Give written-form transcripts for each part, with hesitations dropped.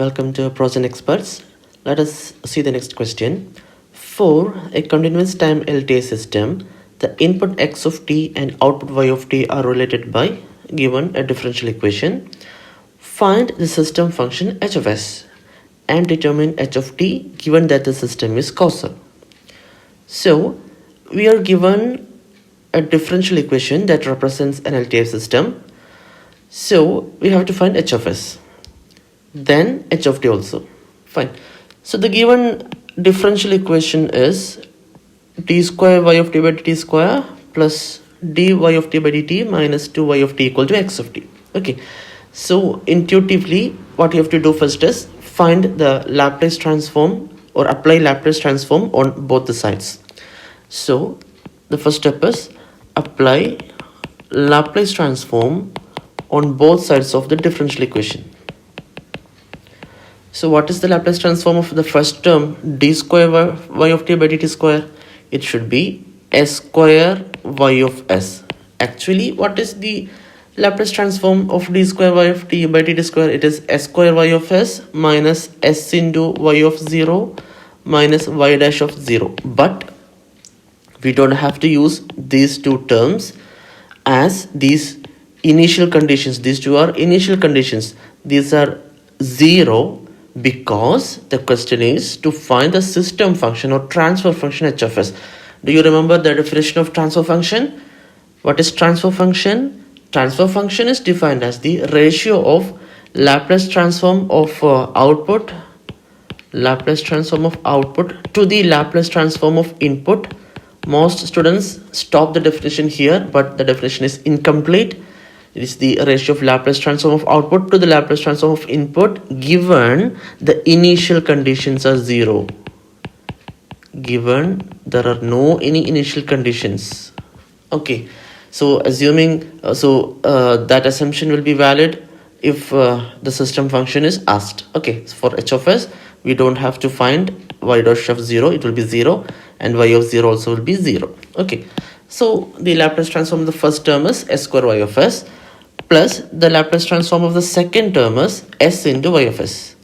Welcome to Pros and Experts. Let us see the next question. For a continuous time LTI system, the input x of t and output y of t are related by given a differential equation. Find the system function h of s and determine h of t given that the system is causal. So we are given a differential equation that represents an LTI system. So we have to find h of s. Then h of t also. Fine. So the given differential equation is t square y of t by dt square plus dy of t by dt minus 2y of t equal to x of t. Okay. So intuitively what you have to do first is find the Laplace transform or apply Laplace transform on both the sides. So the first step is apply Laplace transform on both sides of the differential equation. So what is the Laplace transform of the first term, d square y of t by dt square? It should be s square y of s. Actually, what is the Laplace transform of d square y of t by dt square? It is s square y of s minus s into y of 0 minus y dash of 0. But we don't have to use these two terms as these initial conditions. These two are initial conditions. These are 0 because the question is to find the system function or transfer function h of s. Do you remember the definition of transfer function? What is transfer function? Transfer function is defined as the ratio of Laplace transform of output to the Laplace transform of input. Most students stop the definition here, but the definition is incomplete. It is the ratio of Laplace transform of output to the Laplace transform of input given the initial conditions are 0. Given there are no any initial conditions. Okay, so assuming that assumption will be valid if the system function is asked. Okay, so for h of s we don't have to find y dash of 0, it will be 0, and y of 0 also will be 0. Okay, so the Laplace transform of the first term is s square y of s plus the Laplace transform of the second term is s into y of s.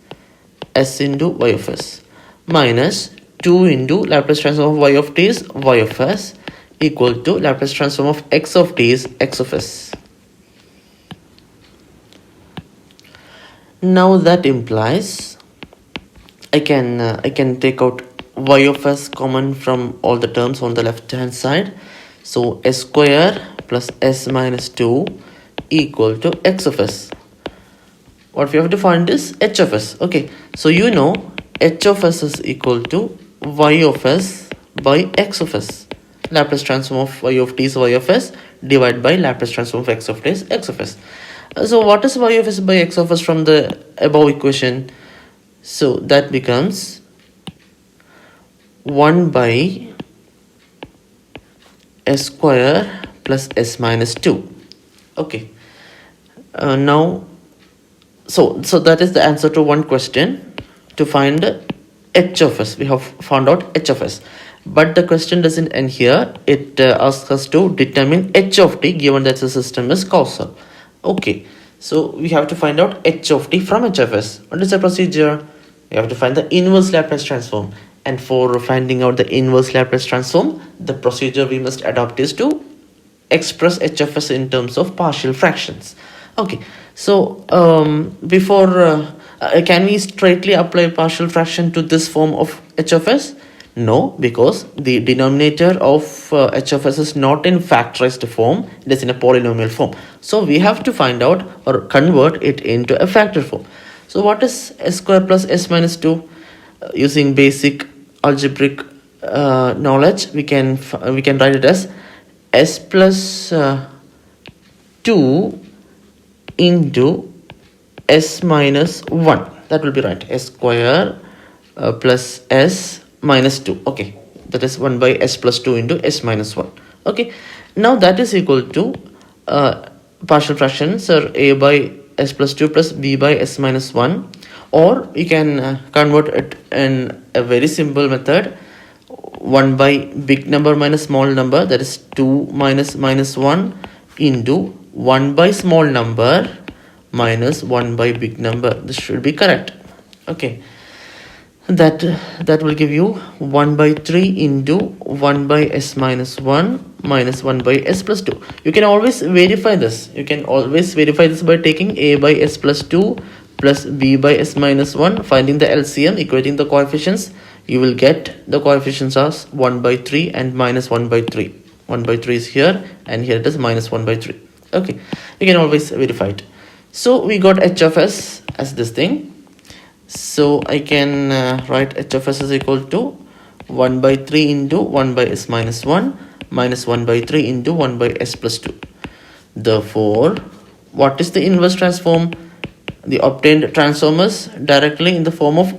S into y of s minus 2 into Laplace transform of y of t is y of s equal to Laplace transform of x of t is x of s. Now that implies I can take out y of s common from all the terms on the left hand side. So s square plus s minus 2 equal to x of s. What we have to find is h of s. Okay, so you know h of s is equal to y of s by x of s. Laplace transform of y of t is y of s divided by Laplace transform of x of t is x of s. So what is y of s by x of s from the above equation? So that becomes 1 by s square plus s minus 2. Okay. Now, so that is the answer to one question. To find h of s, we have found out h of s. But the question doesn't end here. It asks us to determine h of t given that the system is causal. Okay. So we have to find out h of t from h of s. What is the procedure? We have to find the inverse Laplace transform. And for finding out the inverse Laplace transform, the procedure we must adopt is to express h of s in terms of partial fractions. Okay, so can we straightly apply partial fraction to this form of h of s? No, because the denominator of h of s is not in factorized form, it is in a polynomial form. So we have to find out or convert it into a factor form. So what is s square plus s minus 2? Using basic algebraic knowledge, we can write it as s plus 2 into s minus 1. That will be right. S square plus s minus 2. Okay, that is 1 by s plus 2 into s minus 1. Okay, now that is equal to partial fractions are a by s plus 2 plus b by s minus 1, or you can convert it in a very simple method, 1 by big number minus small number, that is 2 minus minus 1 into 1 by small number minus 1 by big number. This should be correct. Okay, that will give you 1 by 3 into 1 by s minus 1 minus 1 by s plus 2. You can always verify this. You can always verify this by taking a by s plus 2 plus b by s minus 1, finding the LCM, equating the coefficients. You will get the coefficients as 1 by 3 and minus 1 by 3. 1 by 3 is here and here it is minus 1 by 3. Okay, you can always verify it. So we got h of s as this thing. So I can write h of s is equal to 1 by 3 into 1 by s minus 1 minus 1 by 3 into 1 by s plus 2. Therefore, what is the inverse transform? The obtained transform is directly in the form of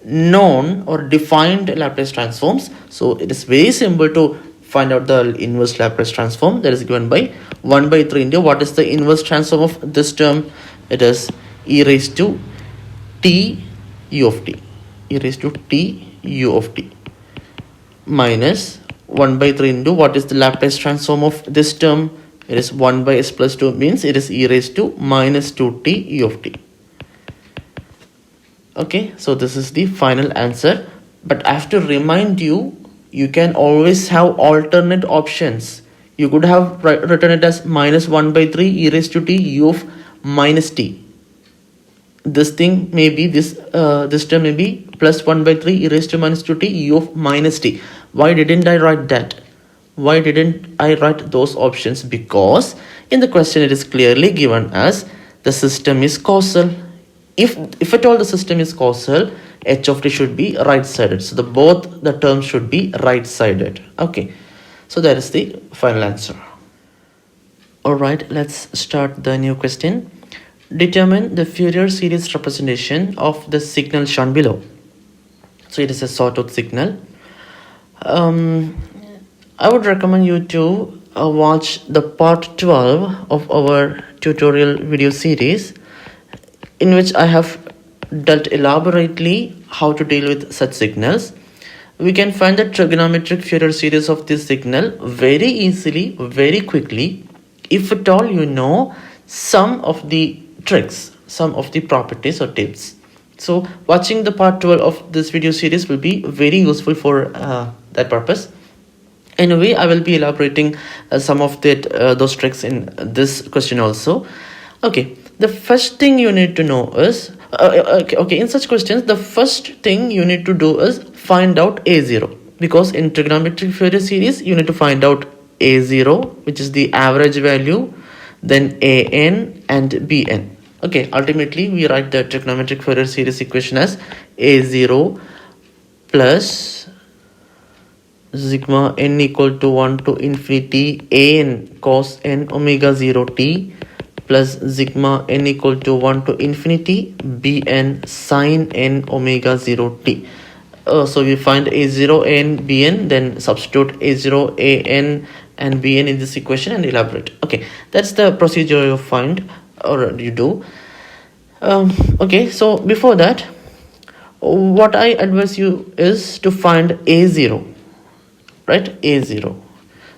known or defined Laplace transforms. So it is very simple to find out the inverse Laplace transform. That is given by 1 by 3 into what is the inverse transform of this term? It is e raised to t u of t, e raised to t u of t minus 1 by 3 into what is the Laplace transform of this term? It is 1 by s plus 2, means it is e raised to minus 2t u of t. Okay, so this is the final answer, but I have to remind you, you can always have alternate options. You could have written it as minus 1 by 3 e raised to t u of minus t. This thing may be this term may be plus 1 by 3 e raised to minus 2t u of minus t. Why didn't I write that? Why didn't I write those options? Because in the question it is clearly given as the system is causal. If at all the system is causal, h of t should be right sided. So both the terms should be right sided. Okay, so that is the final answer. Alright, let's start the new question. Determine the Fourier series representation of the signal shown below. So it is a sawtooth signal. I would recommend you to watch the part 12 of our tutorial video series, in which I have dealt elaborately how to deal with such signals. We can find the trigonometric Fourier series of this signal very easily, very quickly, if at all you know some of the tricks, some of the properties or tips. So watching the part 12 of this video series will be very useful for that purpose. Anyway, I will be elaborating some of those tricks in this question also. Okay, the first thing you need to know is okay, in such questions the first thing you need to do is find out a0, because in trigonometric Fourier series you need to find out a0, which is the average value, then an and bn. Okay, ultimately we write the trigonometric Fourier series equation as a0 plus sigma n equal to 1 to infinity an cos n omega 0 t plus sigma n equal to 1 to infinity bn sin n omega 0 t. So we find a0 an bn, then substitute a0 an and bn in this equation and elaborate. Okay, that's the procedure you find or you do. Okay, so before that, what I advise you is to find a0, right? a0.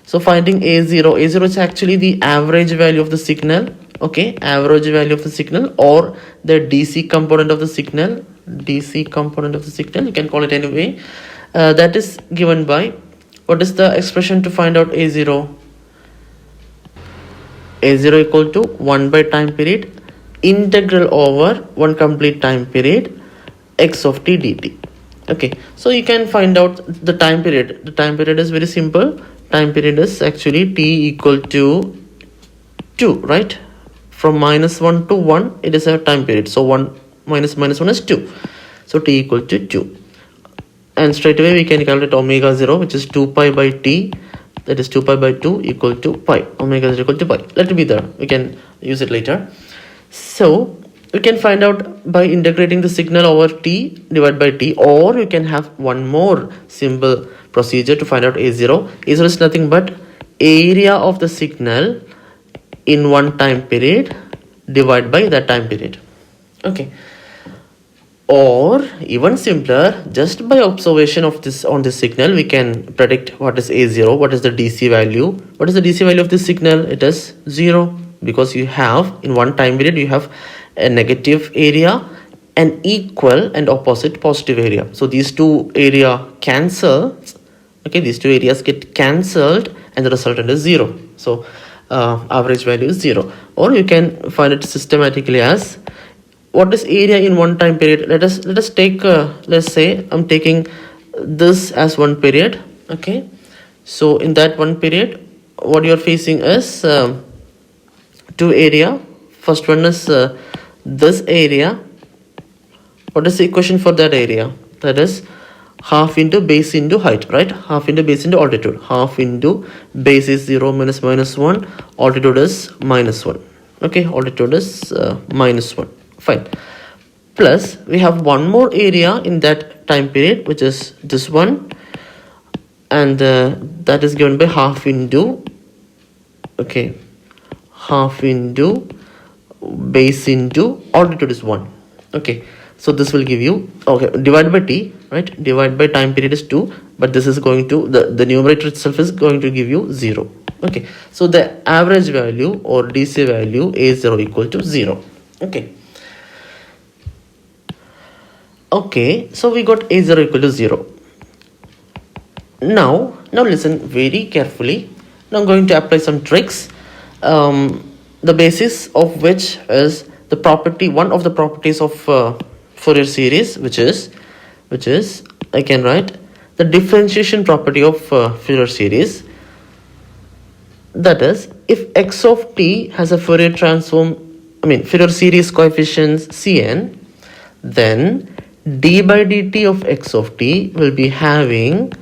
So finding a0 is actually the average value of the signal. Okay, average value of the signal, or the DC component of the signal. DC component of the signal, you can call it anyway. That is given by, what is the expression to find out a0? a0 equal to 1 by time period integral over 1 complete time period x of t dt. Okay, so you can find out the time period. The time period is very simple. Time period is actually t equal to 2, right? From minus 1 to 1 it is a time period, so 1 minus 1 is 2, so t equal to 2, and straight away we can calculate omega 0, which is 2 pi by t, that is 2 pi by 2 equal to pi. Omega 0 equal to pi. Let it be there, we can use it later. So we can find out by integrating the signal over t divided by t, or you can have one more simple procedure to find out a0. a0 is nothing but area of the signal in one time period divided by that time period. Okay, or even simpler, just by observation of this on this signal we can predict what is a0, what is the DC value. What is the DC value of this signal? It is 0, because you have in one time period you have a negative area an equal and opposite positive area. So these two area cancel. Okay, these two areas get cancelled and the resultant is 0. So average value is 0. Or you can find it systematically as what is area in one time period. Let us take let's say I'm taking this as one period. Okay, so in that one period what you're facing is two area. First one is this area. What is the equation for that area? That is half into base into height, right? Half into base into altitude. Half into base is 0 minus minus 1. Altitude is minus 1. Okay, altitude is minus 1. Fine. Plus, we have one more area in that time period, which is this one. And that is given by half into, okay, half into base into altitude is 1. Okay. So this will give you, okay, divided by t, right? Divided by time period is 2, but this is going to, the numerator itself is going to give you 0. Okay, so the average value or DC value A0 equal to 0. Okay. Okay, so we got A0 equal to 0. Now listen very carefully. Now I'm going to apply some tricks. The basis of which is the property, one of the properties of Fourier series, which is I can write the differentiation property of Fourier series. That is, if x of t has a Fourier transform, Fourier series coefficients Cn, then d by dt of x of t will be having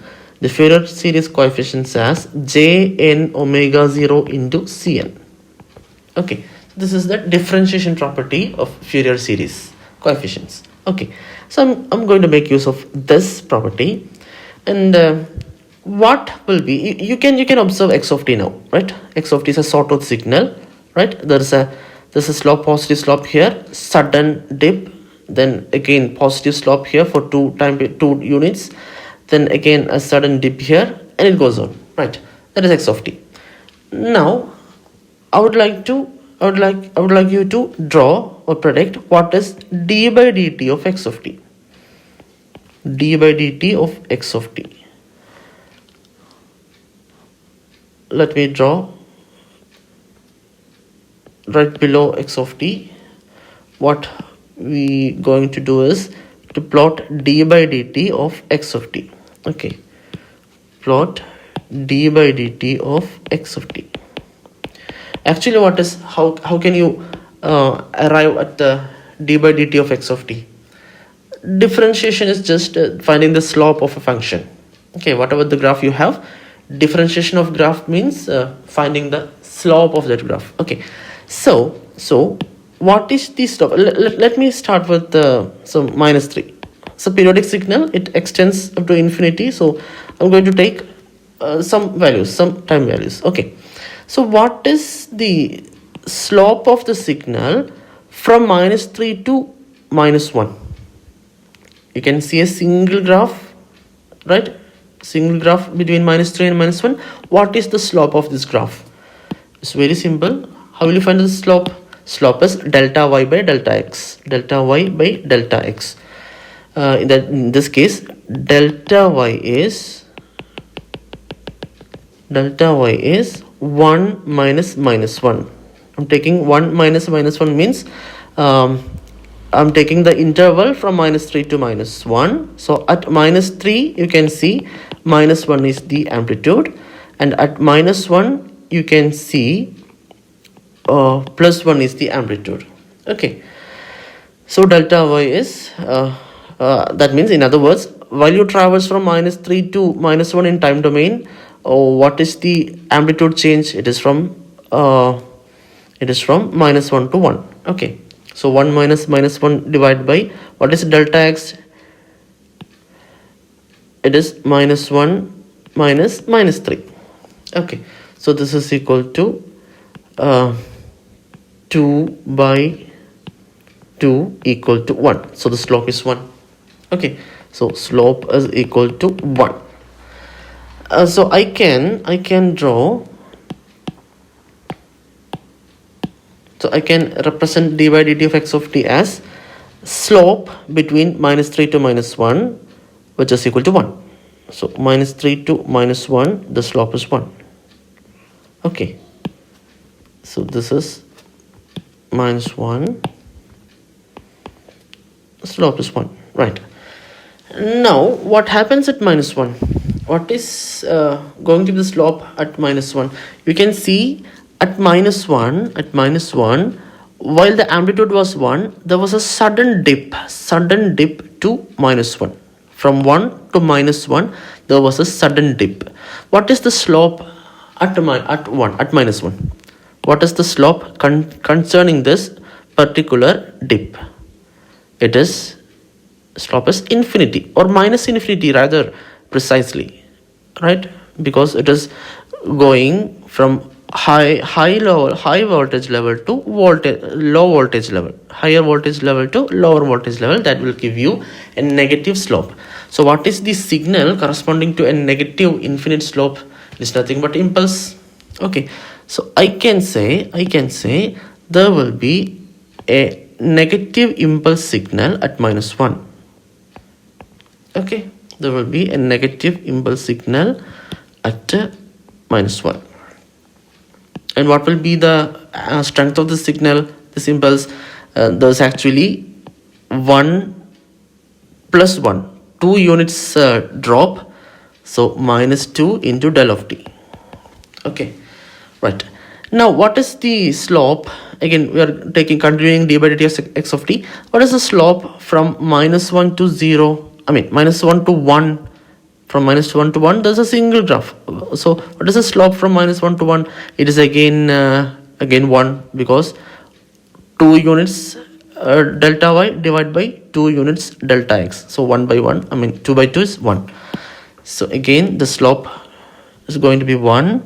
the Fourier series coefficients as jn omega 0 into Cn. Okay, this is the differentiation property of Fourier series coefficients. Okay, so I'm going to make use of this property, and what will be, you can observe x of t now, right? X of t is a sawtooth signal, right? There's a slope, positive slope here, sudden dip, then again positive slope here for 2 units, then again a sudden dip here, and it goes on, right? That is x of t. Now I would like you to draw or predict what is d by dt of x of t. D by dt of x of t. Let me draw right below x of t. What we going to do is to plot d by dt of x of t. Okay, plot d by dt of x of t. Actually, what is, how can you arrive at the d by dt of x of t? Differentiation is just finding the slope of a function. Okay, whatever the graph you have, differentiation of graph means finding the slope of that graph. Okay, so what is the slope? Let me start with some minus 3. So periodic signal, it extends up to infinity. So I'm going to take some values, some time values. Okay. So what is the slope of the signal from minus 3 to minus 1? You can see a single graph, right? Single graph between minus 3 and minus 1. What is the slope of this graph? It's very simple. How will you find the slope? Slope is delta y by delta x. Delta y by delta x. In this case, delta y is 1 minus minus 1. I'm taking 1 minus minus 1 means I'm taking the interval from minus 3 to minus 1. So at minus 3 you can see minus 1 is the amplitude, and at minus 1 you can see plus 1 is the amplitude. Okay, so delta y is that means, in other words, while you traverse from minus 3 to minus 1 in time domain, what is the amplitude change? It is from minus 1 to 1. Okay, so 1 minus minus 1 divided by what is delta x? It is minus 1 minus minus 3. Okay, so this is equal to 2 by 2 equal to 1. So the slope is 1. Okay, so slope is equal to 1. So I can draw, so I can represent d by dt of x of t as slope between minus 3 to minus 1, which is equal to 1. So minus 3 to minus 1, the slope is 1. Okay, so this is minus 1, slope is 1, right? Now what happens at minus 1? What is going to be the slope at minus 1? You can see at minus 1, while the amplitude was 1, there was a sudden dip to minus 1. From 1 to minus 1, there was a sudden dip. What is the slope at minus 1? What is the slope concerning this particular dip? It is, slope is infinity, or minus infinity rather precisely, right? Because it is going from high voltage level to low voltage level, higher voltage level to lower voltage level. That will give you a negative slope. So what is the signal corresponding to a negative infinite slope? It is nothing but impulse. Okay, so I can say there will be a negative impulse signal at minus 1. Okay, there will be a negative impulse signal at minus 1. And what will be the strength of the signal, this impulse? There's actually 1 plus 1, 2 units drop. So minus 2 into del of t. Okay, right. Now what is the slope? Again, we are continuing d by dt of x of t. What is the slope from minus 1 to 0? Minus 1 to 1. From minus 1 to 1, there's a single graph. So what is the slope from minus 1 to 1? It is again 1, because 2 units delta y divided by 2 units delta x. So 1 by 1, 2 by 2 is 1. So again the slope is going to be 1.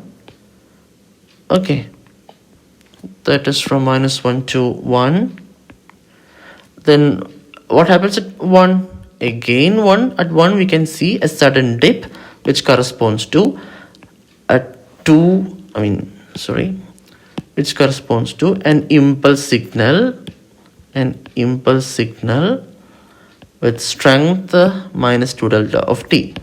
Okay, that is from minus 1 to 1. Then what happens at 1? Again 1. At 1 we can see a sudden dip, which corresponds to which corresponds to an impulse signal with strength minus 2 delta of t.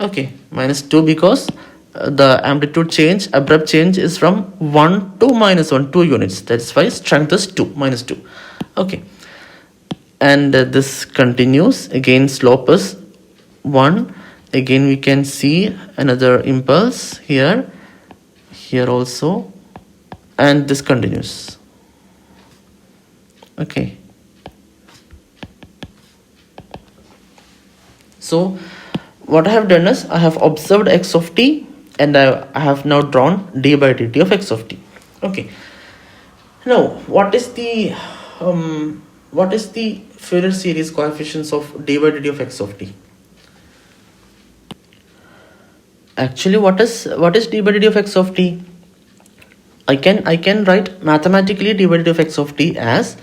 Okay, minus 2 because the amplitude change, abrupt change, is from 1 to minus 1, 2 units. That's why strength is 2, minus 2. Okay, and this continues. Again slope is 1. Again we can see another impulse here also, and this continues. Okay, so what I have done is I have observed x of t, and I have now drawn d by dt of x of t. Okay, now what is the Fourier series coefficients of d by dt of x of t? Actually, what is d by dt of x of t? I can write mathematically d by dt of x of t as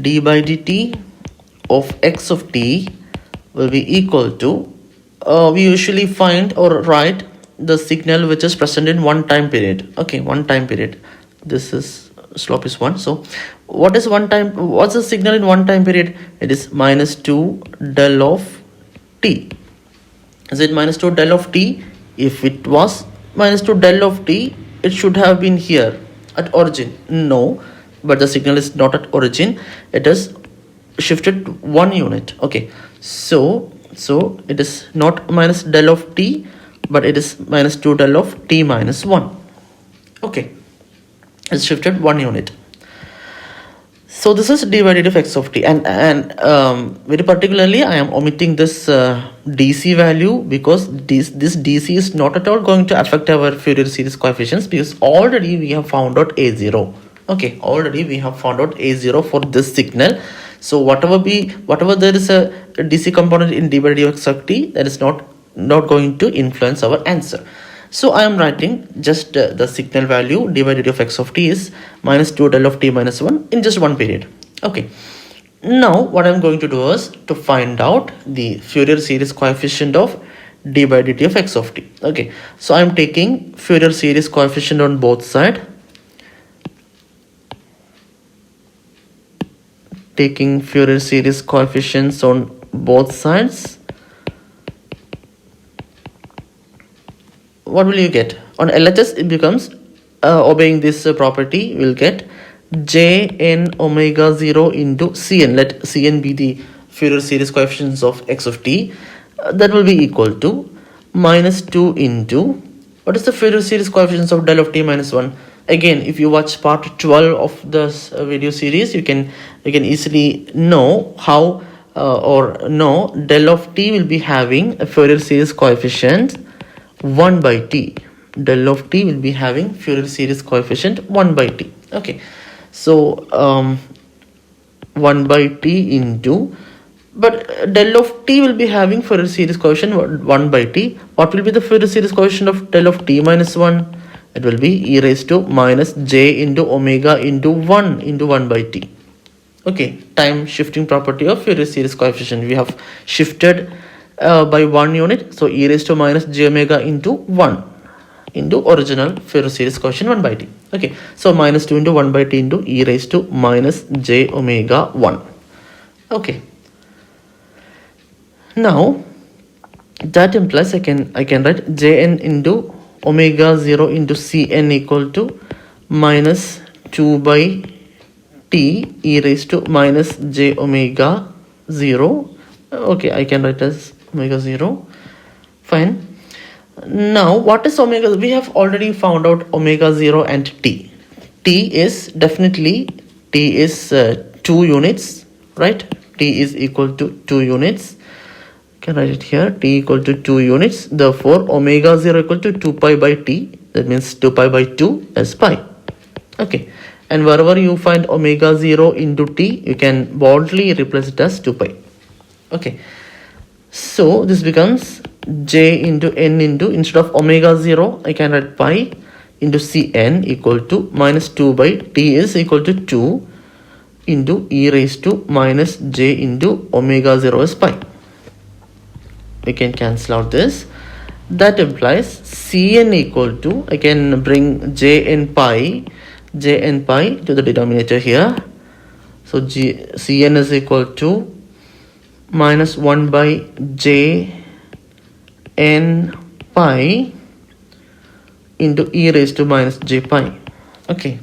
d by dt of x of t will be equal to, we usually find or write the signal which is present in one time period. Okay, one time period. This is slope is 1. So what's the signal in one time period? It is minus 2 del of t. Is it minus 2 del of t? If it was minus 2 del of t, it should have been here at origin. No, but the signal is not at origin. It is shifted 1 unit. Okay, so it is not minus del of t, but it is minus 2 del of t minus 1. Okay, it's shifted 1 unit. So this is d by dt of x of t, and very particularly I am omitting this dc value, because this dc is not at all going to affect our Fourier series coefficients, because already we have found out a0. Okay, already we have found out a0 for this signal. So whatever there is a dc component in d by dt of x of t, that is not going to influence our answer. So I am writing just the signal value d by dt of x of t is minus 2 del of t minus 1 in just one period. Okay, now what I am going to do is to find out the Fourier series coefficient of d by dt of x of t. Okay, so I am taking Fourier series coefficient on both sides. taking Fourier series coefficients on both sides, what will you get? On LHS it becomes, obeying this property, we'll get Jn omega 0 into Cn. Let Cn be the Fourier series coefficients of x of t. That will be equal to minus 2 into, what is the Fourier series coefficients of del of t minus 1? Again, if you watch part 12 of this video series, you can easily know how or know del of t will be having a Fourier series coefficient 1 by t. Del of t will be having Fourier series coefficient 1 by t. Okay, so 1 by t into, but del of t will be having Fourier series coefficient 1 by t. What will be the Fourier series coefficient of del of t minus 1? It will be e raised to minus j into omega into 1 by t. Okay, time shifting property of Fourier series coefficient. We have shifted by 1 unit, so e raised to minus j omega into 1 into original Fourier series coefficient 1 by t. Okay, so minus 2 into 1 by t into e raised to minus j omega 1. Okay, now that implies I can write jn into omega 0 into Cn equal to minus 2 by t e raised to minus j omega 0. Okay, I can write as omega 0. Fine. Now what is omega? We have already found out omega 0 and t. T is definitely 2 units, right? T is equal to 2 units. Can write it here, t equal to 2 units. Therefore omega 0 equal to 2 pi by t. That means 2 pi by 2 is pi. Okay, and wherever you find omega 0 into t, you can boldly replace it as 2 pi. Okay, so this becomes j into n into, instead of omega 0 I can write pi into Cn equal to minus 2 by t is equal to 2 into e raised to minus j into omega 0 is pi. We can cancel out this. That implies Cn equal to, I can bring jn pi to the denominator here. So Cn is equal to minus 1 by j n pi into e raised to minus j pi. Okay,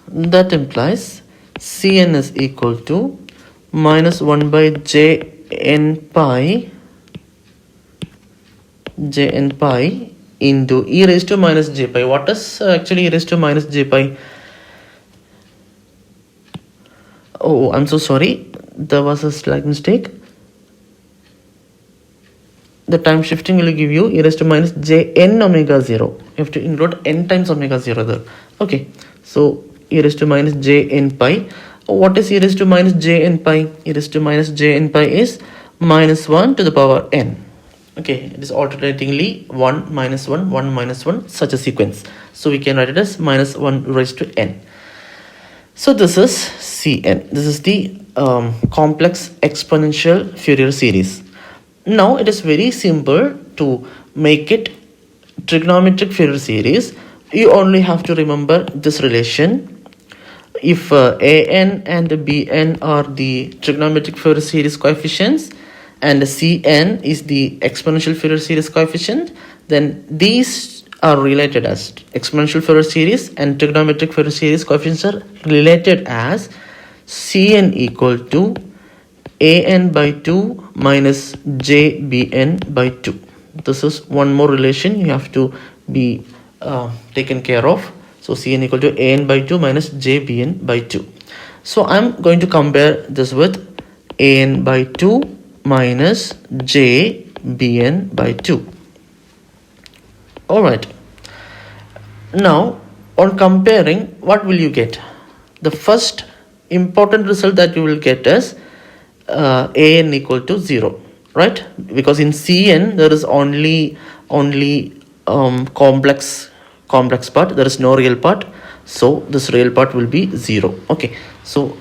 that implies Cn is equal to minus 1 by j n pi into e raised to minus j pi. What is actually e raised to minus j pi? Oh, I'm so sorry, there was a slight mistake. The time shifting will give you e raised to minus j n omega 0. You have to include n times omega 0 there. Okay, so e raised to minus j n pi. What is e raised to minus j n pi? E raised to minus j n pi is minus 1 to the power n. Okay, it is alternatingly 1 minus 1 1 minus 1, such a sequence. So we can write it as minus 1 raised to n. So this is Cn. This is the complex exponential Fourier series. Now it is very simple to make it trigonometric Fourier series. You only have to remember this relation. If an and bn are the trigonometric Fourier series coefficients and Cn is the exponential Fourier series coefficient, then these are related as exponential Fourier series, and trigonometric Fourier series coefficients are related as Cn equal to an by 2 minus jbn by 2. This is one more relation you have to be taken care of. So Cn equal to an by 2 minus jbn by 2. So I'm going to compare this with an by 2 minus jbn by 2. Alright, now on comparing, what will you get? The first important result that you will get is an equal to 0, right? Because in Cn there is only complex part, there is no real part, so this real part will be 0. Okay, so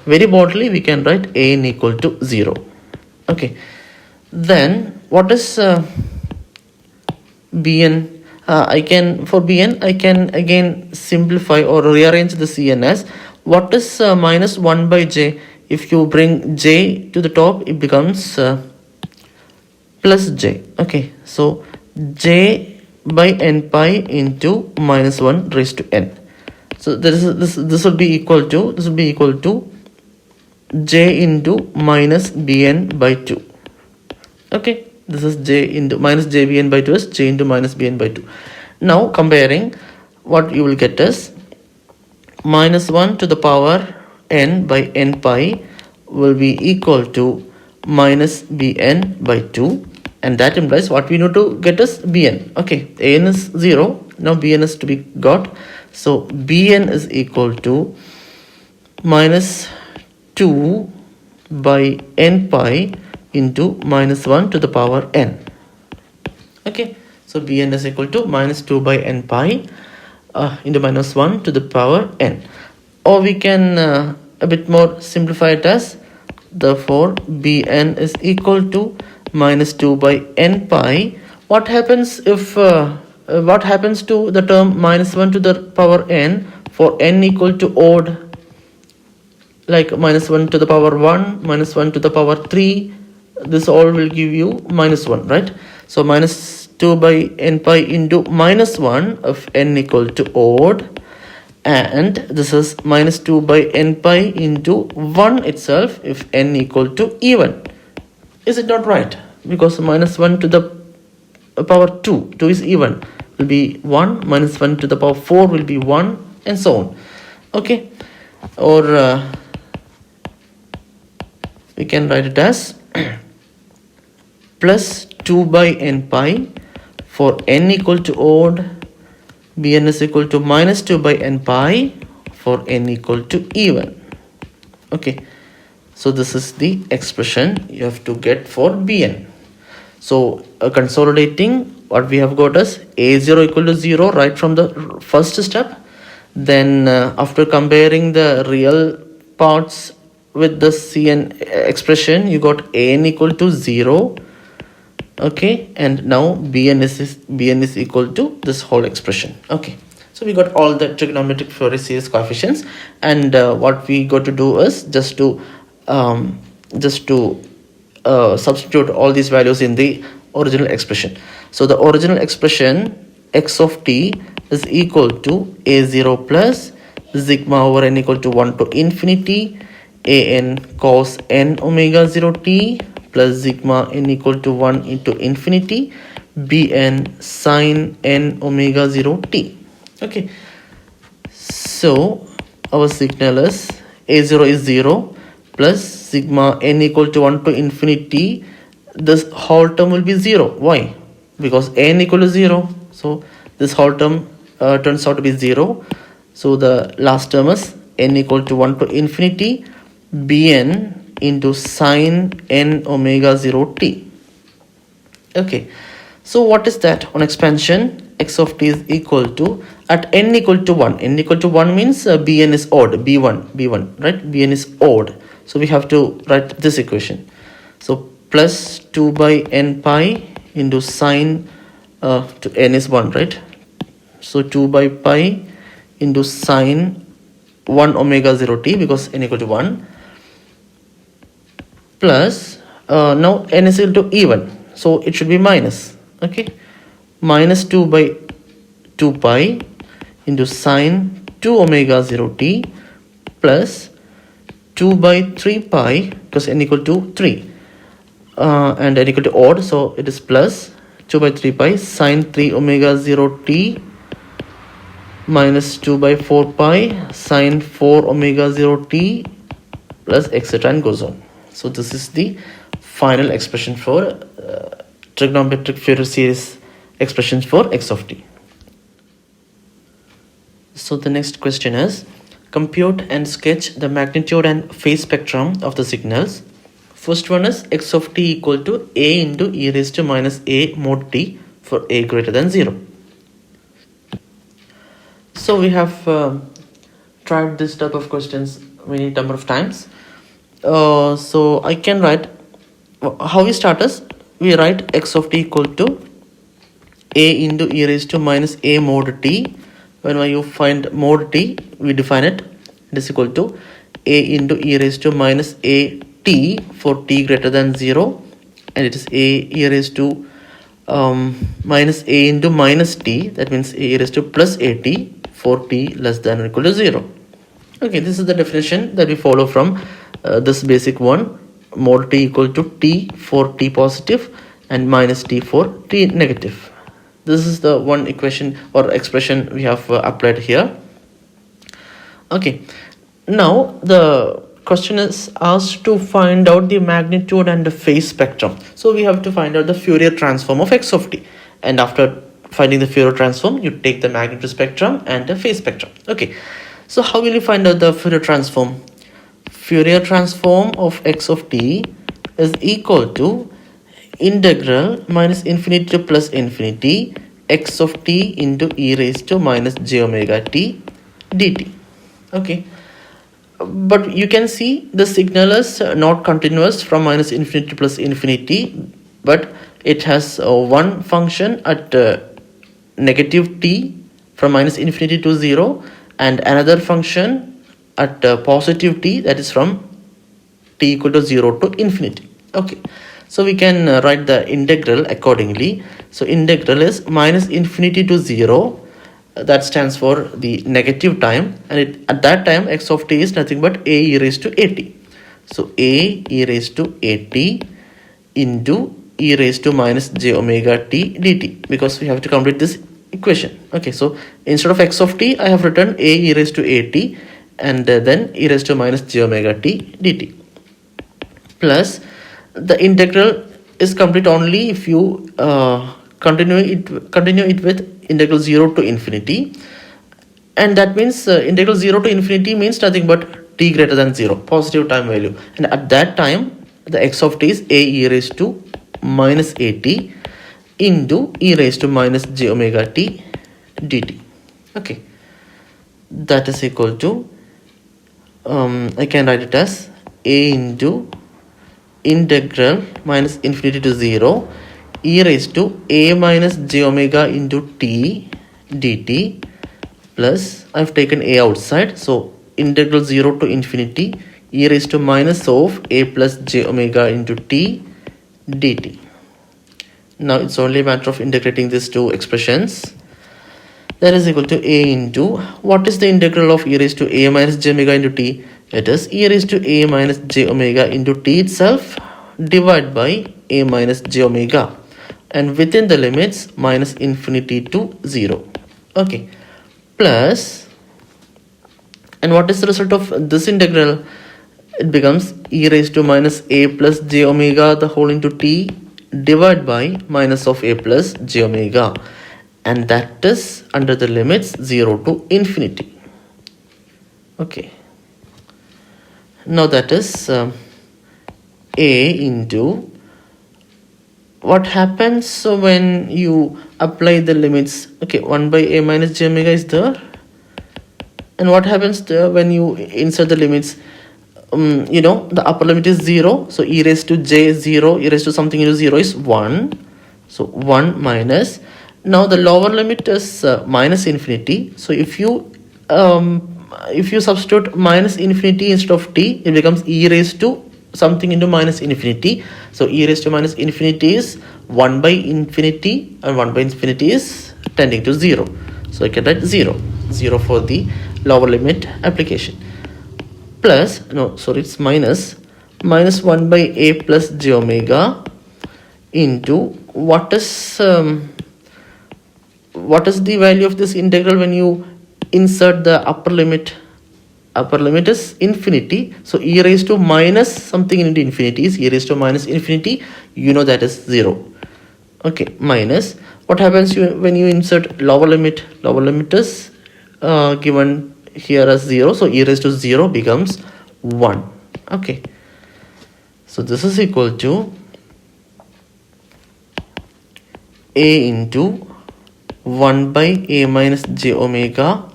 very broadly we can write an equal to 0. Okay, then what is Bn? For Bn, I can again simplify or rearrange the Cn as what is minus 1 by j. If you bring j to the top, it becomes plus j. Okay, so j by n pi into minus 1 raised to n. So this will be equal to j into minus bn by 2. Okay, this is j into minus jbn by 2 is j into minus bn by 2. Now comparing, what you will get is minus 1 to the power n by n pi will be equal to minus bn by 2, and that implies what we need to get is bn. Okay, an is 0, now bn is to be got, so bn is equal to minus 2 by n pi into minus 1 to the power n. Okay, so bn is equal to minus 2 by n pi into minus 1 to the power n. Or we can a bit more simplify it as, therefore bn is equal to minus 2 by n pi. What happens if what happens to the term minus 1 to the power n for n equal to odd, like minus 1 to the power 1, minus 1 to the power 3, this all will give you minus 1, right? So minus 2 by n pi into minus 1 if n equal to odd, and this is minus 2 by n pi into 1 itself if n equal to even. Is it not right? Because minus 1 to the power 2 is even, will be 1, minus 1 to the power 4 will be 1, and so on. Okay, or we can write it as plus 2 by n pi for n equal to odd, bn is equal to minus 2 by n pi for n equal to even. Okay, so this is the expression you have to get for bn. So consolidating, what we have got is a0 equal to 0 right from the first step. Then after comparing the real parts with the Cn expression, you got an equal to 0. Okay, and now bn is equal to this whole expression. Okay, so we got all the trigonometric Fourier series coefficients, and what we got to do is just to substitute all these values in the original expression. So the original expression x of t is equal to a0 plus sigma over n equal to 1 to infinity an cos n omega 0 t plus sigma n equal to 1 into infinity bn sin n omega 0 t. Okay, so our signal is a0 is 0 plus sigma n equal to 1 to infinity. This whole term will be 0. Why? Because n equal to 0, so this whole term turns out to be 0. So the last term is n equal to 1 to infinity bn into sin n omega 0 t. Okay, so what is that? On expansion, x of t is equal to, at n equal to 1, n equal to 1 means bn is odd, b1, right? Bn is odd, so we have to write this equation. So plus 2 by n pi into sin to n is 1, right? So 2 by pi into sin 1 omega 0 t, because n equal to 1, plus now n is equal to even, so it should be minus. Okay, minus 2 by 2 pi into sin 2 omega 0 t plus 2 by 3 pi, because n equal to 3 and n equal to odd, so it is plus 2 by 3 pi sin 3 omega 0 t minus 2 by 4 pi sin 4 omega 0 t plus etc. and goes on. So this is the final expression for trigonometric Fourier series expressions for x of t. So the next question is, compute and sketch the magnitude and phase spectrum of the signals. First one is x of t equal to a into e raised to minus a mod t for a greater than 0. So we have tried this type of questions many number of times. So I can write, how we start is we write x of t equal to a into e raised to minus a mod t. When you find mod t, we define it. It is equal to a into e raised to minus a t for t greater than 0, and it is a e raised to minus a into minus t, that means a e raised to plus a t for t less than or equal to 0. Okay, this is the definition that we follow from this basic one. Mod t equal to t for t positive and minus t for t negative. This is the one equation or expression we have applied here. Okay, now the question is asked to find out the magnitude and the phase spectrum. So we have to find out the Fourier transform of x of t, and after finding the Fourier transform, you take the magnitude spectrum and the phase spectrum. Okay, so how will you find out the Fourier transform? Fourier transform of x of t is equal to integral minus infinity to plus infinity x of t into e raised to minus j omega t dt. Okay, but you can see the signal is not continuous from minus infinity to plus infinity, but it has one function at negative t from minus infinity to 0, and another function at positive t, that is from t equal to 0 to infinity. Okay, so we can write the integral accordingly. So integral is minus infinity to 0, that stands for the negative time, and at that time x of t is nothing but a e raised to at. So a e raised to at into e raised to minus j omega t dt, because we have to complete this equation. Okay, so instead of x of t, I have written a e raised to at and then e raised to minus j omega t dt, plus the integral is complete only if you continue it with integral 0 to infinity, and that means integral 0 to infinity means nothing but t greater than 0, positive time value, and at that time the x of t is a e raised to minus at into e raised to minus j omega t dt. Okay, that is equal to I can write it as a into integral minus infinity to 0 e raised to a minus j omega into t dt, plus I've taken a outside, so integral 0 to infinity e raised to minus of a plus j omega into t dt. Now it's only a matter of integrating these two expressions. That is equal to a into, what is the integral of e raised to a minus j omega into t? It is e raised to a minus j omega into t itself divided by a minus j omega, and within the limits minus infinity to 0. Okay, plus, and what is the result of this integral? It becomes e raised to minus a plus j omega the whole into t divided by minus of a plus j omega, and that is under the limits 0 to infinity. Okay, now that is a into, what happens when you apply the limits? Okay, 1 by a minus j omega is there, and what happens there when you insert the limits? You know, the upper limit is 0, so e raised to j 0, e raised to something into 0 is 1, so 1 minus, now the lower limit is minus infinity, so if you substitute minus infinity instead of t, it becomes e raised to something into minus infinity, so e raised to minus infinity is 1 by infinity, and 1 by infinity is tending to 0, so I can write 0 for the lower limit application, plus, no sorry, it's minus 1 by a plus j omega into, what is the value of this integral when you insert the upper limit? Upper limit is infinity, so e raised to minus something into infinity is e raised to minus infinity, you know that is 0. Okay, minus, what happens when you insert lower limit? Lower limit is given here as 0, so e raised to 0 becomes 1. Okay, so this is equal to a into 1 by a minus j omega,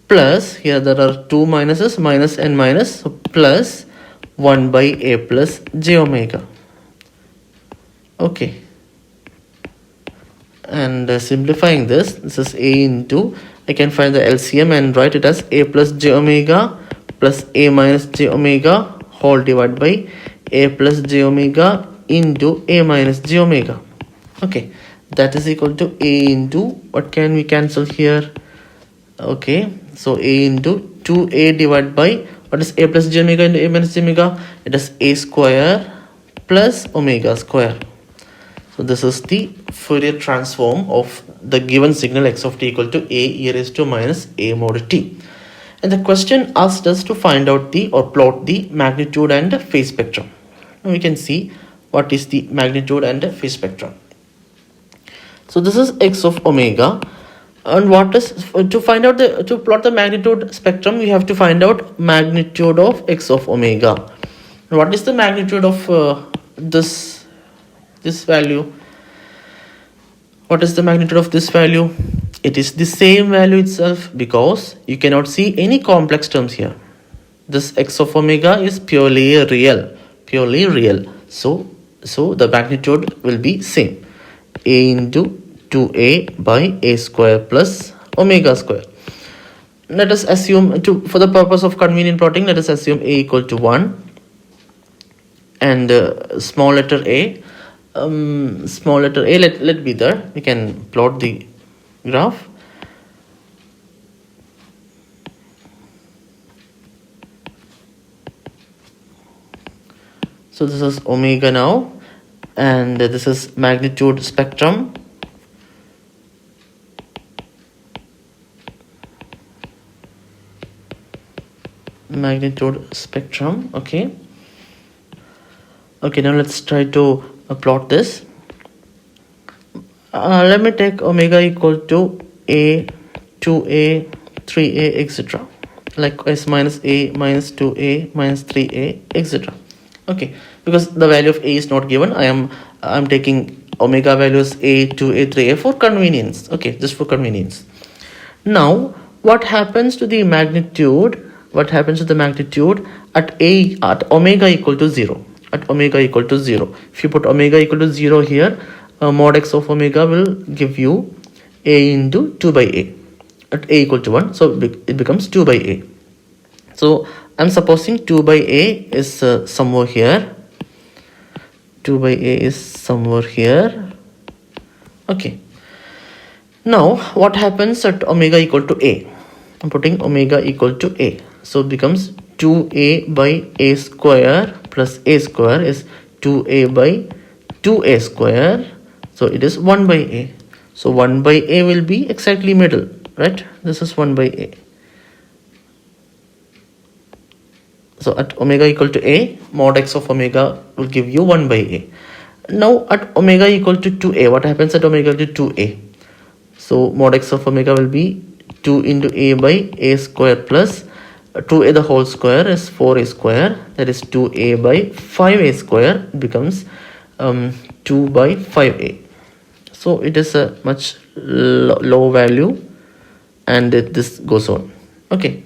plus, here there are two minuses, minus and minus, so plus 1 by a plus j omega, Okay, and simplifying this is a into, I can find the LCM and write it as a plus j omega plus a minus j omega whole divided by a plus j omega into a minus j omega. Okay, that is equal to a into, what can we cancel here? Okay, so a into 2a divided by, what is a plus j omega into a minus j omega? It is a square plus omega square. So this is the Fourier transform of the given signal x of t equal to a e raised to minus a mod t. And the question asked us to find out the or plot the magnitude and phase spectrum. Now we can see what is the magnitude and phase spectrum. So this is x of omega, and what is to find out to plot the magnitude spectrum, we have to find out magnitude of x of omega. And what is the magnitude of this value? What is the magnitude of this value? It is the same value itself, because you cannot see any complex terms here. This x of omega is purely real. So the magnitude will be same, a into 2a by a square plus omega square. Let us assume, for the purpose of convenient plotting, let us assume a equal to 1 and small letter a let be there. We can plot the graph. So this is omega now, and this is magnitude spectrum. Okay, now let's try to plot this. Let me take omega equal to a, 2a, 3a, etc. Likewise minus a, minus 2a, minus 3a, etc. Okay, because the value of a is not given, I'm taking omega values a, 2a, 3a for convenience. Okay, just for convenience. Now what happens to the magnitude? At omega equal to 0? If you put omega equal to 0 here, mod x of omega will give you a into 2 by a at a equal to 1, so it becomes 2 by a. So I'm supposing 2 by a is somewhere here. 2 by a is somewhere here. Okay, now what happens at omega equal to a? I'm putting omega equal to a, so it becomes 2a by a square plus a square is 2a by 2a square, so it is 1 by a. So 1 by a will be exactly middle, right? This is 1 by a. So at omega equal to a, mod x of omega will give you 1 by a. Now at omega equal to 2a, what happens at omega equal to 2a? So mod x of omega will be 2 into a by a square plus 2a the whole square is 4a square, that is 2a by 5a square, it becomes 2 by 5a. So it is a much low value, and this goes on. Okay,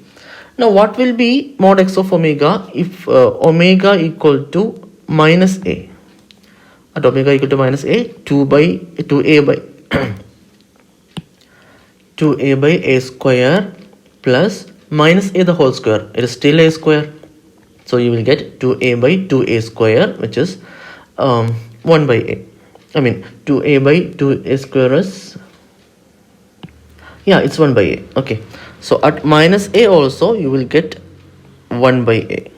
now what will be mod x of omega if omega equal to minus a? At omega equal to minus a, 2a by 2a by a square plus minus a the whole square, it is still a square, so you will get 2a by 2a square, which is 1 by a. 2a by 2a square is, yeah, it's 1 by a. Okay, so at minus a also you will get 1 by a.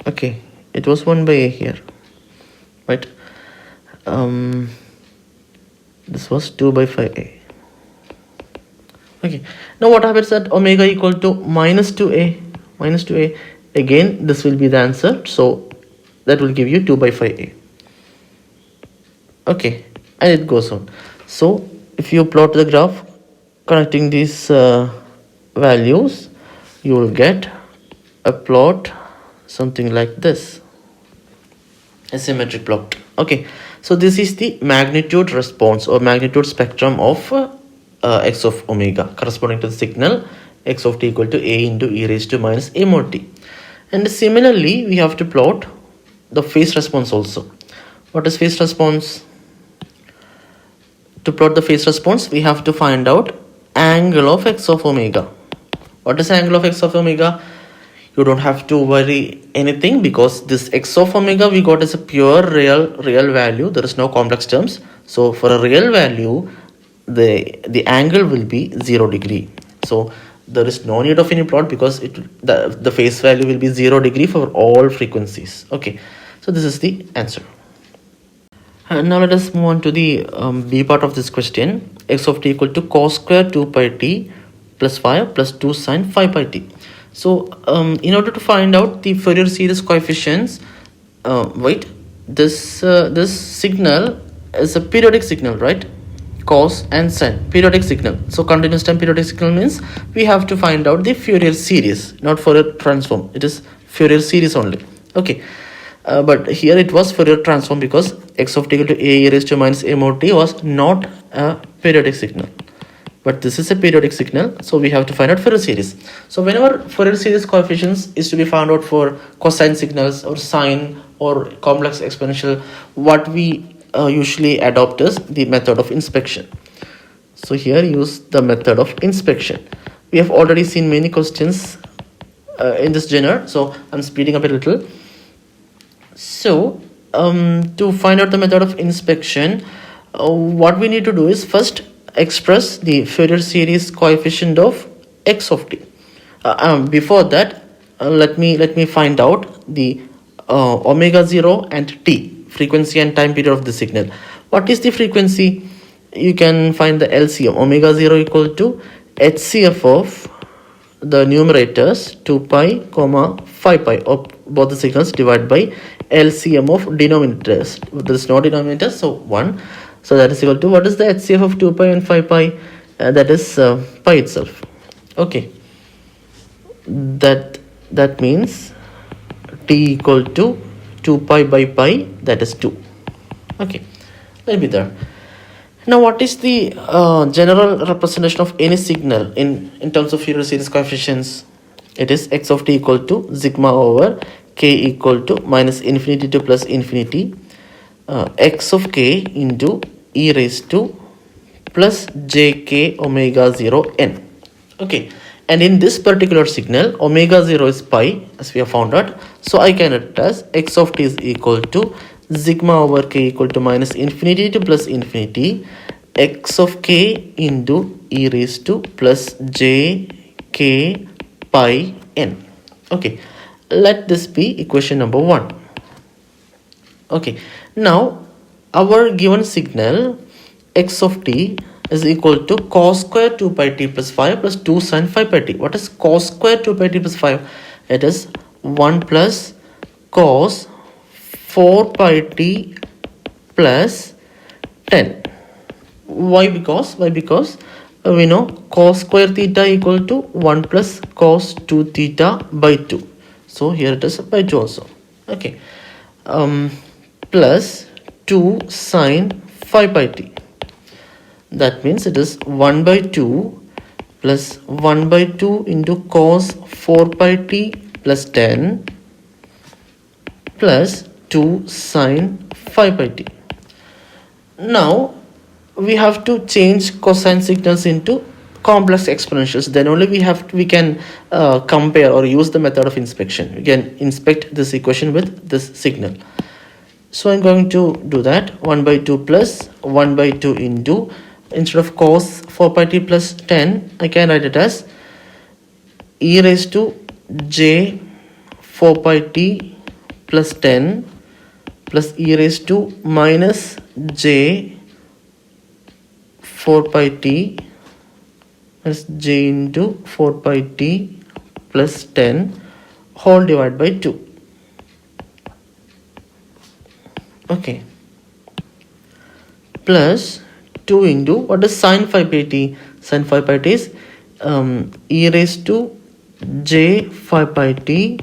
Okay, it was 1 by a here, right? This was 2 by 5a. Okay, now what happens at omega equal to minus 2a? Again, this will be the answer, so that will give you 2 by 5a. Okay, and it goes on. So if you plot the graph connecting these values, you will get a plot something like this, a symmetric plot. Okay, so this is the magnitude response or magnitude spectrum of x of omega corresponding to the signal x of t equal to a into e raised to minus a mod t. And similarly, we have to plot the phase response also. What is phase response? To plot the phase response, we have to find out angle of x of omega. What is angle of x of omega? You don't have to worry anything, because this x of omega we got as a pure real value. There is no complex terms. So for a real value, the angle will be 0 degree. So there is no need of any plot, because the phase value will be 0 degree for all frequencies. Okay, so this is the answer. And now let us move on to the B part of this question. X of t equal to cos square 2 pi t plus 5 plus 2 sine 5 pi t. So in order to find out the Fourier series coefficients, this signal is a periodic signal, right? Cos and sine, periodic signal. So continuous time periodic signal means we have to find out the Fourier series, not Fourier transform. It is Fourier series only. Okay. But here it was Fourier transform, because x of t equal to a e raised to minus a mod t was not a periodic signal. But this is a periodic signal, so we have to find out Fourier series. So whenever Fourier series coefficients is to be found out for cosine signals or sine or complex exponential, what we usually adopt is the method of inspection. So here use the method of inspection. We have already seen many questions in this genre, so I'm speeding up a little. So to find out the method of inspection, what we need to do is first express the Fourier series coefficient of x of t. Before that, let me find out the omega 0 and t, frequency and time period of the signal. What is the frequency? You can find the LCM. Omega 0 equal to HCF of the numerators 2 pi comma 5 pi of both the signals divided by LCM of denominators. There is no denominator, so 1. So that is equal to, what is the HCF of 2 pi and 5 pi? That is pi itself. Okay. That means t equal to 2 pi by pi, that is 2. Okay. Let me there. Now what is the general representation of any signal in terms of Fourier series coefficients? It is x of t equal to sigma over k equal to minus infinity to plus infinity x of k into e raised to plus jk omega 0 n. Okay, and in this particular signal omega 0 is pi, as we have found out. So I can write it as x of t is equal to sigma over k equal to minus infinity to plus infinity x of k into e raised to plus jk pi n. Okay, let this be equation number 1. Okay, now our given signal x of t is equal to cos square 2 pi t plus 5 plus 2 sin 5 pi t. What is cos square 2 pi t plus 5? It is 1 plus cos 4 pi t plus 10. Why? Because we know cos square theta equal to 1 plus cos 2 theta by 2. So here it is by 2 also. Okay. Plus 2 sin 5 pi t. That means it is 1 by 2 plus 1 by 2 into cos 4 pi t plus 10 plus 2 sin 5 pi t. Now we have to change cosine signals into complex exponentials. Then only we can compare or use the method of inspection. We can inspect this equation with this signal. So I'm going to do that. 1 by 2 plus 1 by 2 into, instead of cos 4 pi t plus 10, I can write it as e raised to j 4 pi t plus 10 plus e raised to minus j 4 pi t as j into 4 pi t plus 10 whole divided by 2. Okay, plus 2 into, what is sin 5 pi t? Sin 5 pi t is e raised to j 5 pi t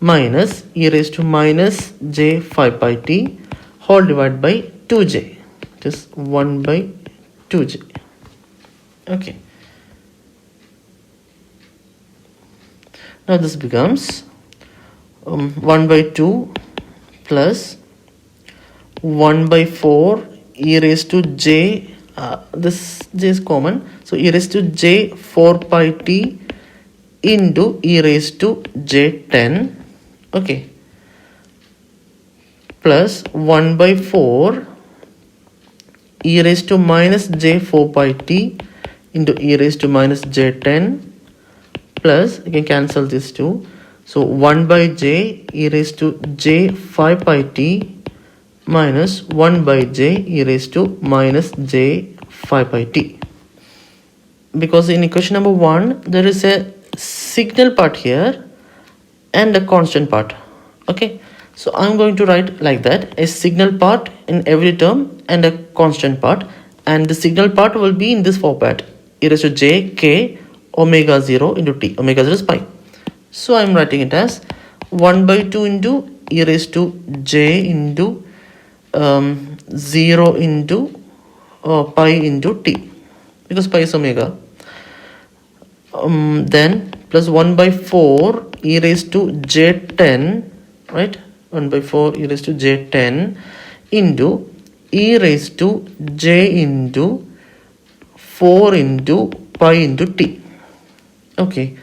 minus e raised to minus j 5 pi t whole divided by 2j. It is 1 by 2j. Okay. Now this becomes 1 by 2 plus 1 by 4 e raised to j this j is common, so e raised to j 4 pi t into e raised to j 10, okay, plus 1 by 4 e raised to minus j 4 pi t into e raised to minus j 10, plus you can cancel this too, so 1 by j e raised to j 5 pi t minus 1 by j e raised to minus j 5 pi t. Because in equation number 1 there is a signal part here and a constant part, okay, so I'm going to write like that, a signal part in every term and a constant part, and the signal part will be in this format, e raised to j k omega 0 into t, omega 0 is pi, so I'm writing it as 1 by 2 into e raised to j into 0 into pi into t, because pi is omega, then plus 1 by 4 e raised to j10, right, 1 by 4 e raised to j10 into e raised to j into 4 into pi into t, okay,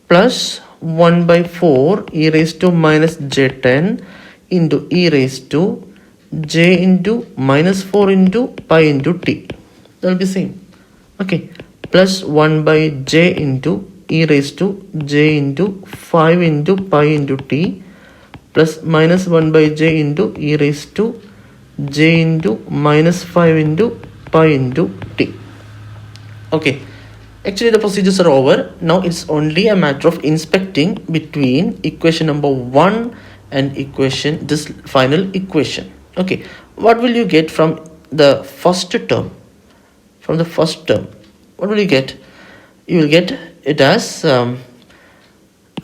plus 1 by 4 e raised to minus j10 into e raised to j into minus 4 into pi into t, that will be same, okay, plus 1 by j into e raised to j into 5 into pi into t plus minus 1 by j into e raised to j into minus 5 into pi into t. Okay, actually the procedures are over. Now it's only a matter of inspecting between equation number 1 and equation, this final equation. Okay, what will you get from the first term? From the first term, what will you get? You will get it as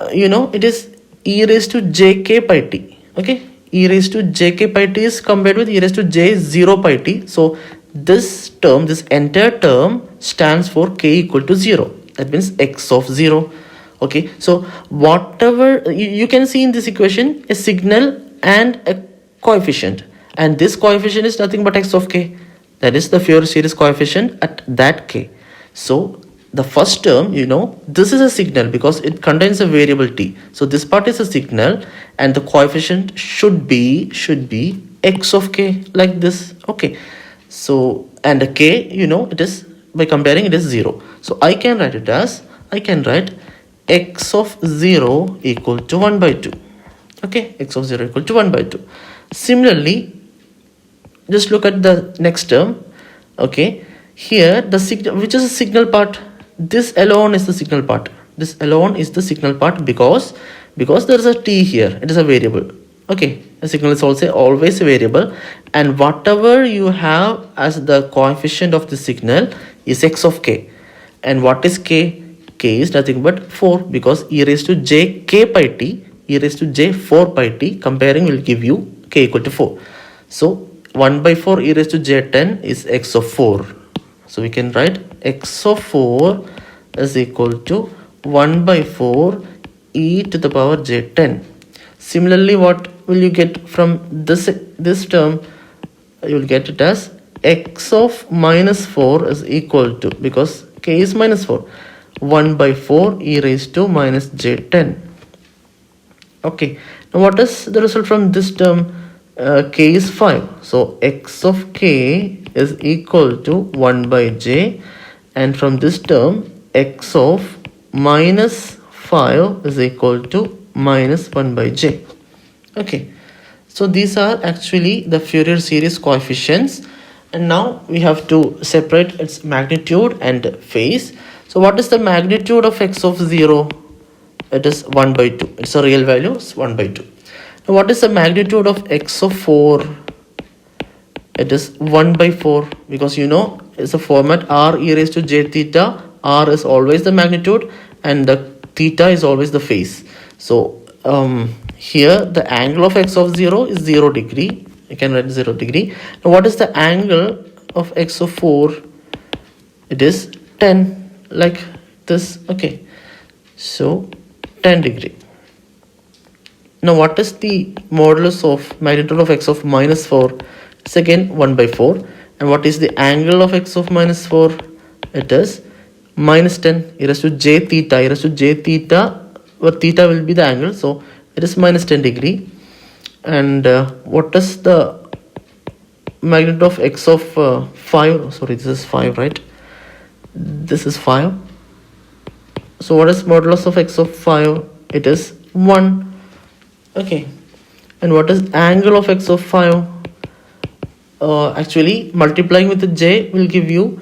it is e raised to jk pi t, okay, e raised to jk pi t is compared with e raised to j 0 pi t, so this term, this entire term stands for k equal to 0, that means x of 0, okay, so whatever you can see in this equation, a signal and a coefficient, and this coefficient is nothing but x of k, that is the Fourier series coefficient at that k. So the first term, this is a signal because it contains a variable t, so this part is a signal and the coefficient should be x of k, like this, okay, so and the k, it is, by comparing, it is 0, so I can write it as, I can write x of 0 equal to 1 by 2, okay, x of 0 equal to 1 by 2. Similarly, just look at the next term, okay, here the signal, which is a signal part, this alone is the signal part, this alone is the signal part because there is a t here, it is a variable, okay, a signal is also always a variable, and whatever you have as the coefficient of the signal is x of k, and what is k? K is nothing but 4, because e raised to j k pi t, e raised to j 4 pi t, comparing will give you k equal to 4, so 1 by 4 e raised to j10 is x of 4, so we can write x of 4 is equal to 1 by 4 e to the power j10. Similarly, what will you get from this term? You will get it as x of minus 4 is equal to, because k is minus 4, 1 by 4 e raised to minus j10. Okay, now what is the result from this term? K is 5, so x of k is equal to 1 by j, and from this term x of minus 5 is equal to minus 1 by j. Okay, so these are actually the Fourier series coefficients, and now we have to separate its magnitude and phase. So what is the magnitude of x of 0? It is 1 by 2, it's a real value, it's 1 by 2. Now what is the magnitude of x of 4? It is 1 by 4, because it's a format r e raised to j theta, r is always the magnitude and the theta is always the phase. So here the angle of x of 0 is 0 degree, you can write 0 degree. Now what is the angle of x of 4? It is 10, like this, okay, so 10 degree. Now what is the modulus of magnitude of x of minus 4? It's again 1 by 4, And what is the angle of x of minus 4? It is minus 10 e raised to j theta. E raised to j theta, where theta will be the angle, so it is minus 10 degree. And what is the magnitude of x of 5? Sorry, this is 5, right? This is 5. So what is modulus of x of 5? It is 1. Okay. And what is angle of x of 5? Actually, multiplying with the j will give you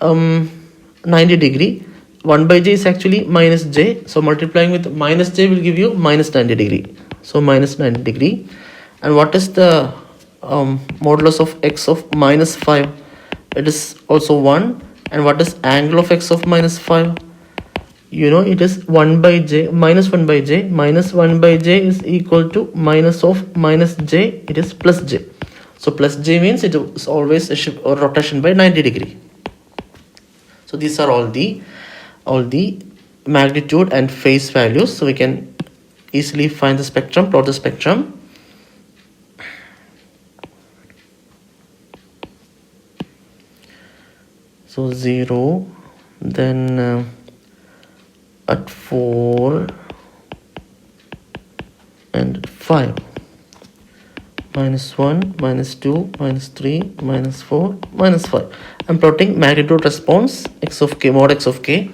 90 degree. 1 by j is actually minus j. So multiplying with minus j will give you minus 90 degree. So minus 90 degree. And what is the modulus of x of minus 5? It is also 1. And what is angle of x of minus 5? You know, it is 1 by j, minus 1 by j. Minus 1 by j is equal to minus of minus j. It is plus j. So plus j means it is always a shift or rotation by 90 degree. So these are all the magnitude and phase values. So we can easily find the spectrum, plot the spectrum. So 0, then at 4 and 5, minus 1, minus 2, minus 3, minus 4, minus 5. I'm plotting magnitude response x of k, mod x of k.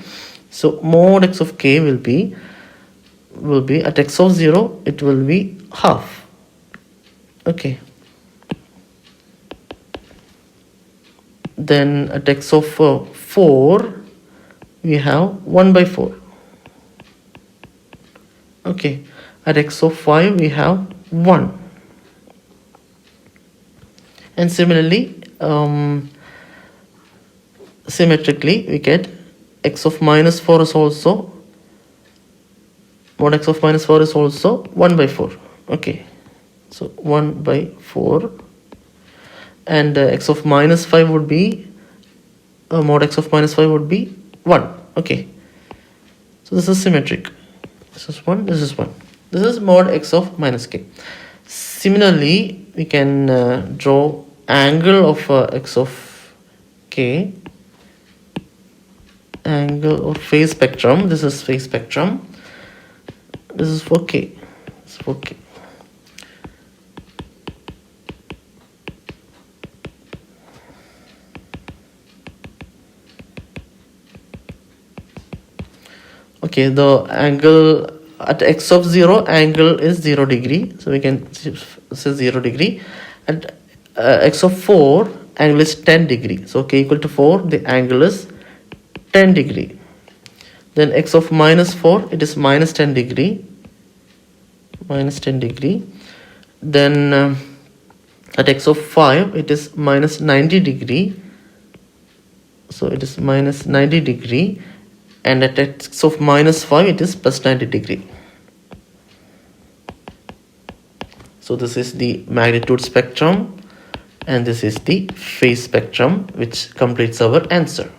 So mod x of k will be at x of 0, it will be half. Okay. Then at x of 4, we have 1 by 4. Okay. At x of 5, we have 1. And similarly, symmetrically, we get x of minus 4 is also, mod x of minus 4 is also 1 by 4. Okay. So 1 by 4. And x of minus 5 would be, mod x of minus 5 would be 1. Okay. So this is symmetric. This is 1, this is 1. This is mod x of minus k. Similarly, we can draw angle of x of k, angle or phase spectrum. This is phase spectrum. This is for k. It's for k. Okay, the angle at x of 0, angle is 0 degree. So we can say 0 degree. At x of 4, angle is 10 degree. So k equal to 4, the angle is 10 degree. Then x of minus 4, it is minus 10 degree. Minus 10 degree. Then at x of 5, it is minus 90 degree. So it is minus 90 degree. And at x of minus 5, it is plus 90 degree. So this is the magnitude spectrum and this is the phase spectrum, which completes our answer.